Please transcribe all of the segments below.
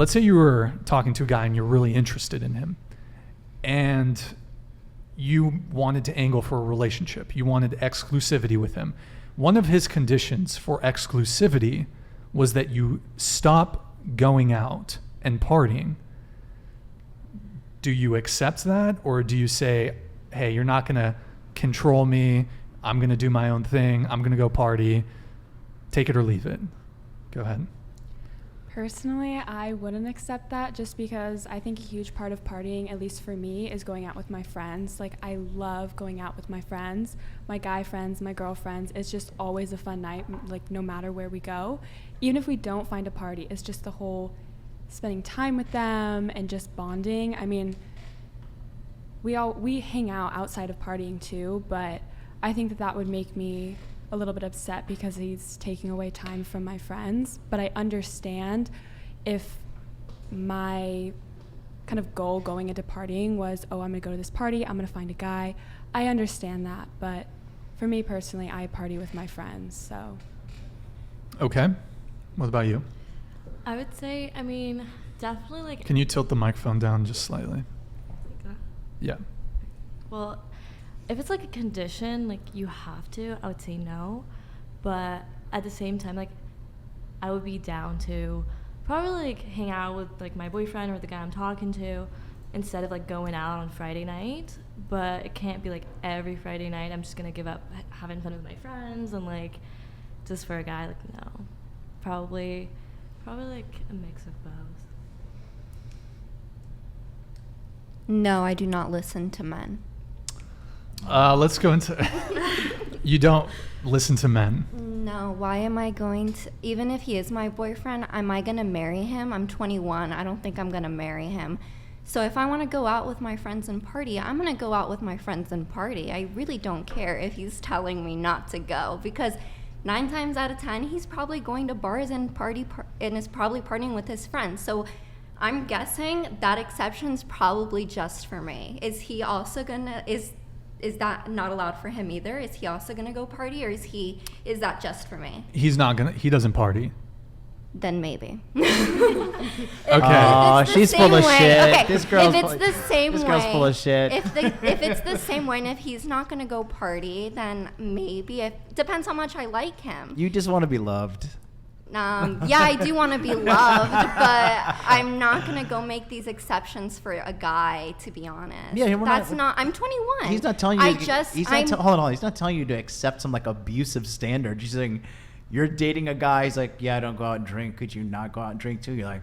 let's say you were talking to a guy and you're really interested in him, and you wanted to angle for a relationship. You wanted exclusivity with him. One of his conditions for exclusivity was that you stop going out and partying. Do you accept that, or do you say, hey, you're not going to control me. I'm going to do my own thing. I'm going to go party. Take it or leave it. Go ahead. Personally, I wouldn't accept that just because I think a huge part of partying, at least for me, is going out with my friends. Like, I love going out with my friends, my guy friends, my girlfriends. It's just always a fun night, like, no matter where we go. Even if we don't find a party, it's just the whole spending time with them and just bonding. I mean, we hang out outside of partying too, but I think that would make me a little bit upset because he's taking away time from my friends. But I understand if my kind of goal going into partying was, oh, I'm gonna go to this party, I'm gonna find a guy. I understand that, but for me personally, I party with my friends, so. Okay. What about you? I would say, I mean, definitely like... Can you tilt the microphone down just slightly? Like that? Yeah. Well, if it's like a condition, like you have to, I would say no. But at the same time, like I would be down to probably like hang out with like my boyfriend or the guy I'm talking to instead of like going out on Friday night. But it can't be like every Friday night I'm just gonna give up having fun with my friends and like just for a guy, like no. Probably like a mix of both. No, I do not listen to men. Let's go into... You don't listen to men? No, why am I going to... Even if he is my boyfriend, am I going to marry him? I'm 21. I don't think I'm going to marry him. So if I want to go out with my friends and party, I'm going to go out with my friends and party. I really don't care if he's telling me not to go, because 9 times out of 10, he's probably going to bars and and is probably partying with his friends. So I'm guessing that exception's probably just for me. Is he also going to... Is that not allowed for him either? Is he also gonna go party, or is that just for me? He doesn't party. Then maybe. Okay. Oh, she's full of shit. Okay. This girl's if it's the same this way, girl's full of shit. If it's the same way, and if he's not gonna go party, then maybe. Depends how much I like him. You just want to be loved. Yeah, I do want to be loved, but I'm not gonna go make these exceptions for a guy. To be honest, Yeah, I'm 21. He's not telling you. Hold on. He's not telling you to accept some like abusive standard. He's saying you're dating a guy. He's like, yeah, I don't go out and drink. Could you not go out and drink too? You're like,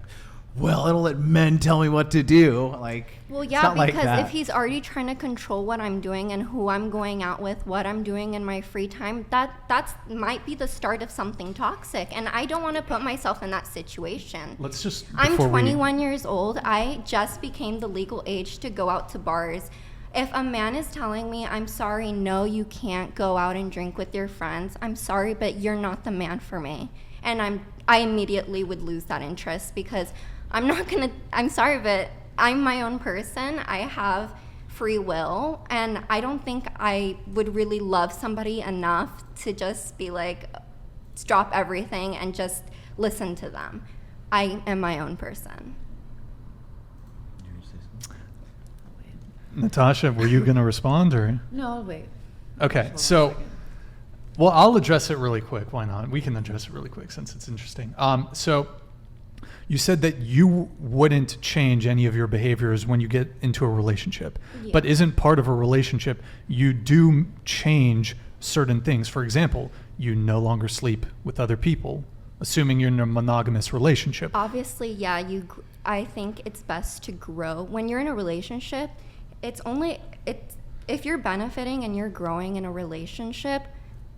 well, I don't let men tell me what to do. Like, well, it's yeah, not because like that. if he's already trying to control what I'm doing and who I'm going out with, what I'm doing in my free time, that's might be the start of something toxic, and I don't want to put myself in that situation. I'm 21 years old. I just became the legal age to go out to bars. If a man is telling me, I'm sorry, no, you can't go out and drink with your friends, I'm sorry, but you're not the man for me. And I immediately would lose that interest, because I'm sorry, but I'm my own person. I have free will, and I don't think I would really love somebody enough to just be like, drop everything and just listen to them. I am my own person. Natasha, were you going to respond, or? No, I'll wait. Okay, so, well, I'll address it really quick. Why not? We can address it really quick since it's interesting. So you said that you wouldn't change any of your behaviors when you get into a relationship. Yeah. But isn't part of a relationship, you do change certain things. For example, you no longer sleep with other people, assuming you're in a monogamous relationship. Obviously, yeah, I think it's best to grow. When you're in a relationship, if you're benefiting and you're growing in a relationship,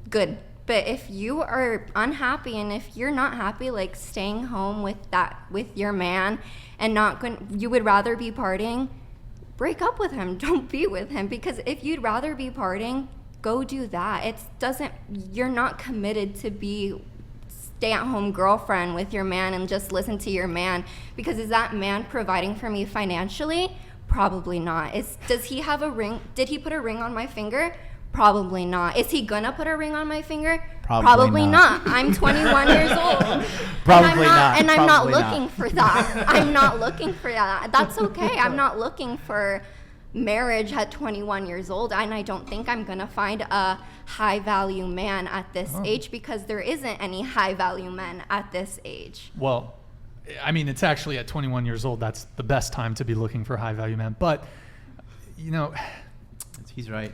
good. But if you are unhappy and if you're not happy, like staying home with your man and you would rather be partying, break up with him. Don't be with him, because if you'd rather be partying, go do that. You're not committed to be stay-at-home girlfriend with your man and just listen to your man, because is that man providing for me financially? Probably not. Does he have a ring? Did he put a ring on my finger? Probably not. Is he gonna put a ring on my finger? Probably not. I'm 21 years old. Probably not. And I'm not Probably looking not. for that. I'm not looking for that. That's okay. I'm not looking for marriage at 21 years old, and I don't think I'm gonna find a high value man at this age, because there isn't any high value men at this age. Well, I mean, it's actually at 21 years old, that's the best time to be looking for high value men. But, you know, He's right.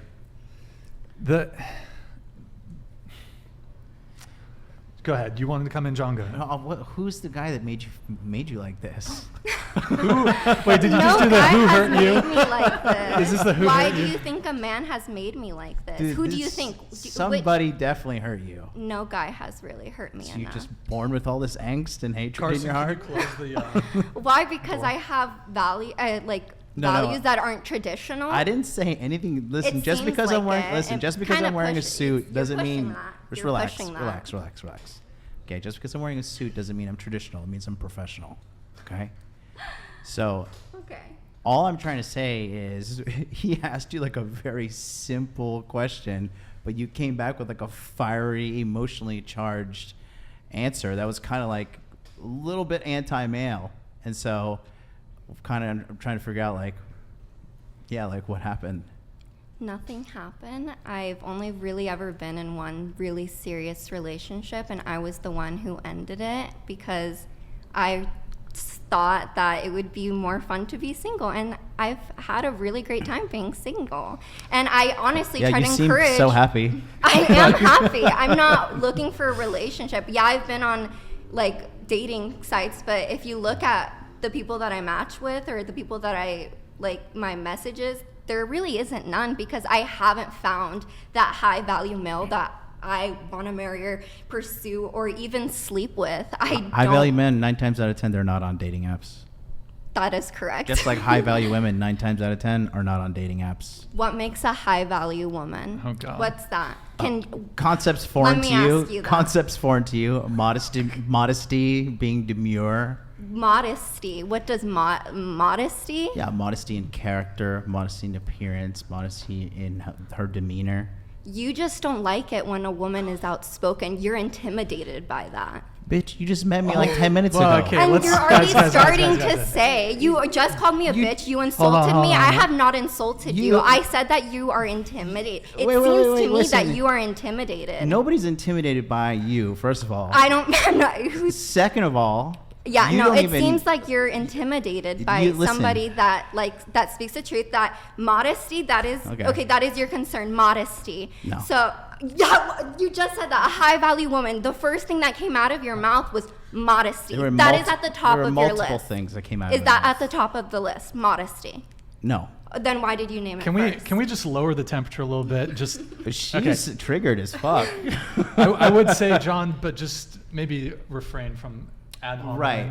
Go ahead. You wanted to come in, John? Go ahead. Who's the guy that made you like this? Wait, did you just do the guy who has hurt you? made me like this. Is this the who Why hurt do you? you think a man has made me like this? Dude, Who do you this- think? Somebody definitely hurt you. No guy has really hurt me So you're enough. just born with all this angst and hatred Carson, in your heart. could you close the, Why? Because Door. I have No, values that aren't traditional. I didn't say anything. Listen, It just seems because I'm like wearing it. listen, It just because kinda I'm wearing a pushes- suit you're doesn't pushing mean that. just You're relax, pushing that. relax. Okay, just because I'm wearing a suit doesn't mean I'm traditional. It means I'm professional. Okay? So Okay. all I'm trying to say is he asked you like a very simple question, but you came back with like a fiery, emotionally charged answer that was kind of like a little bit anti-male. And so I'm trying to figure out like what happened. Nothing happened. I've only really ever been in one really serious relationship, and I was the one who ended it because I thought that it would be more fun to be single, and I've had a really great time being single. And I honestly Yeah, try you to seem encourage. so happy. I am happy. I'm not looking for a relationship. Yeah, I've been on like dating sites, but if you look at the people that I match with or the people that I like my messages, there really isn't none, because I haven't found that high value male that I want to marry or pursue or even sleep with. High value men, 9 times out of 10, they're not on dating apps. That is correct. Just like high value women, 9 times out of 10 are not on dating apps. What makes a high value woman? Oh, God. What's that? Concepts foreign Let to me you. ask you that. Concepts foreign to you. Modesty, being demure. modesty. What does modesty? Yeah, modesty in character, modesty in appearance, modesty in her demeanor. You just don't like it when a woman is outspoken. You're intimidated by that. Bitch, you just met me like 10 minutes Well, ago. okay. And let's- you're already guys, starting guys. to say, you just called me a bitch, you Hold insulted on, me. hold I on. have not insulted you. You- I said that you are intimidated. It Wait, seems wait, to wait, me listen. that you are intimidated. Nobody's intimidated by you, first of all. I don't, I'm not, who's, Second of all, yeah, you no, don't it even- seems like you're intimidated by Listen. somebody that speaks the truth, that modesty, that is, okay, that is your concern, modesty. No. So, yeah, you just said that, a high value woman, the first thing that came out of your mouth was modesty. there were That is at the top there were of your multiple list. things that came out Is of that my at the top of the list? Modesty. No. Then why did you name it Can we first? can we just lower the temperature a little bit? Just She's triggered as fuck. I would say, John, but just maybe refrain from ad hominem. Right.